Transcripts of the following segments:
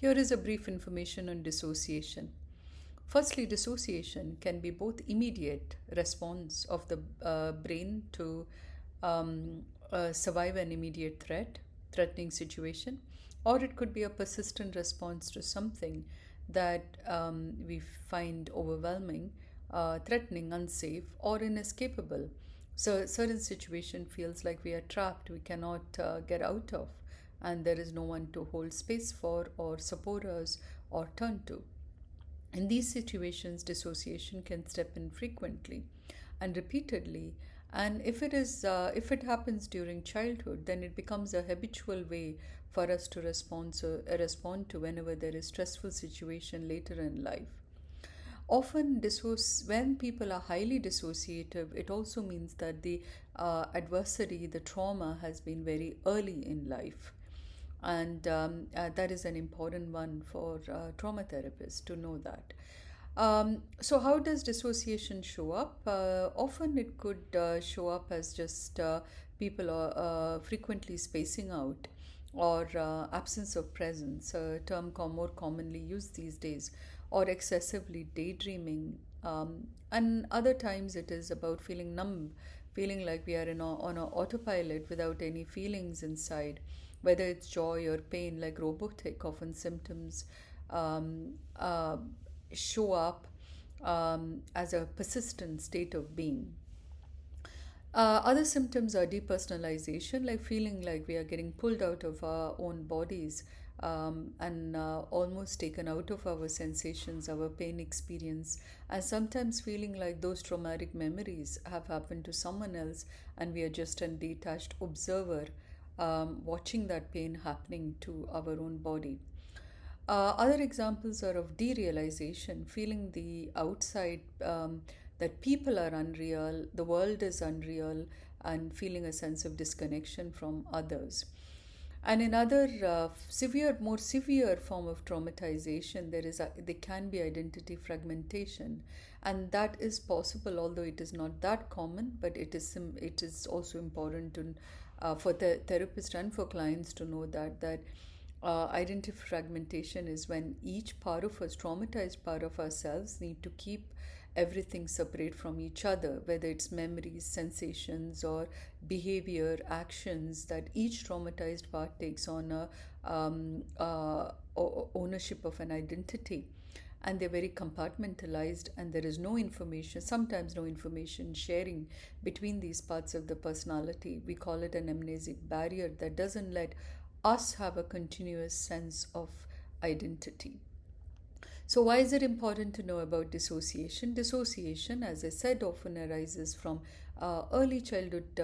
Here is a brief information on dissociation. Firstly, dissociation can be both immediate response of the brain to survive an immediate threatening situation, or it could be a persistent response to something that we find overwhelming, threatening, unsafe, or inescapable. So, certain situation feels like we are trapped, we cannot get out of, and there is no one to hold space for, or support us, or turn to. In these situations, dissociation can step in frequently and repeatedly. And if it happens during childhood, then it becomes a habitual way for us to respond to whenever there is stressful situation later in life. Often, when people are highly dissociative, it also means that the adversary, the trauma, has been very early in life. And that is an important one for trauma therapists to know that. So, how does dissociation show up? Often it could show up as just people are frequently spacing out, or absence of presence, a term more commonly used these days, or excessively daydreaming. And other times it is about feeling numb, feeling like we are on an autopilot without any feelings inside, whether it's joy or pain, like robotic. Often symptoms um, uh, show up as a persistent state of being. Other symptoms are depersonalization, like feeling like we are getting pulled out of our own bodies, and almost taken out of our sensations, our pain experience, and sometimes feeling like those traumatic memories have happened to someone else, and we are just a detached observer, watching that pain happening to our own body. Other examples are of derealization, feeling the outside, that people are unreal, the world is unreal, and feeling a sense of disconnection from others. And another more severe form of traumatization, there can be identity fragmentation, and that is possible, although it is not that common. But it is also important to for the therapist and for clients to know that identity fragmentation is when each part of us, traumatized part of ourselves, need to keep everything separate from each other, whether it's memories, sensations, or behavior, actions, that each traumatized part takes on a ownership of an identity. And they're very compartmentalized, and there is no information, sometimes no information sharing between these parts of the personality. We call it an amnesic barrier that doesn't let us have a continuous sense of identity. So, why is it important to know about dissociation? Dissociation, as I said, often arises from early childhood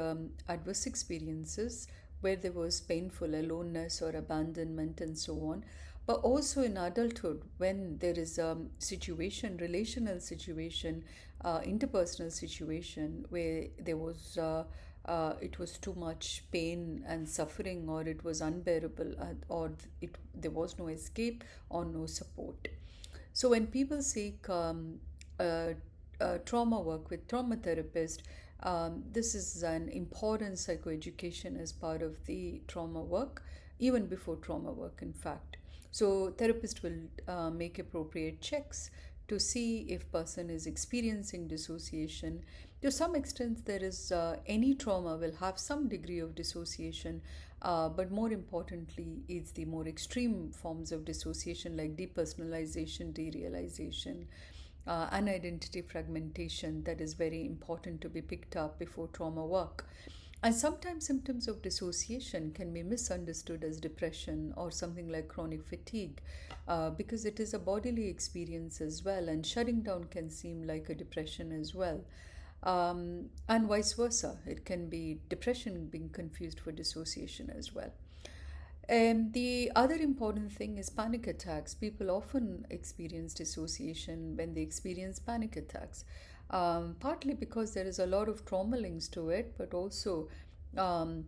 adverse experiences where there was painful aloneness or abandonment and so on, but also in adulthood when there is a situation, relational situation, interpersonal situation where there was. It was too much pain and suffering, or it was unbearable, or there was no escape or no support. So when people seek trauma work with trauma therapist, this is an important psychoeducation as part of the trauma work, even before trauma work, in fact. So therapist will make appropriate checks to see if person is experiencing dissociation. To some extent, there is any trauma will have some degree of dissociation, but more importantly, it's the more extreme forms of dissociation like depersonalization, derealization, and identity fragmentation that is very important to be picked up before trauma work. And sometimes symptoms of dissociation can be misunderstood as depression or something like chronic fatigue, because it is a bodily experience as well, and shutting down can seem like a depression as well. And vice versa, it can be depression being confused for dissociation as well. And the other important thing is panic attacks. People often experience dissociation when they experience panic attacks, partly because there is a lot of trauma links to it, but also um,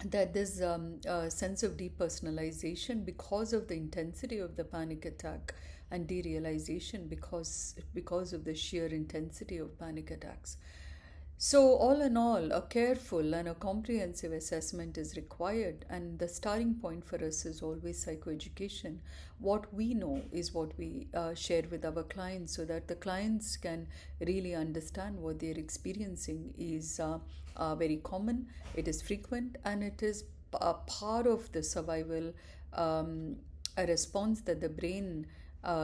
that there's a sense of depersonalization because of the intensity of the panic attack, and derealization because of the sheer intensity of panic attacks. So, all in all, a careful and a comprehensive assessment is required, and the starting point for us is always psychoeducation. What we know is what we share with our clients so that the clients can really understand what they're experiencing is very common, it is frequent, and it is a part of the survival, um, a response that the brain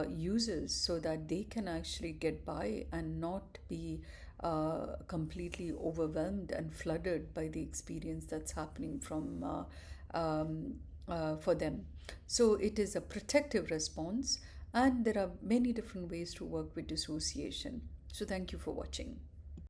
uses so that they can actually get by and not be completely overwhelmed and flooded by the experience that's happening for them. So it is a protective response, and there are many different ways to work with dissociation. So thank you for watching.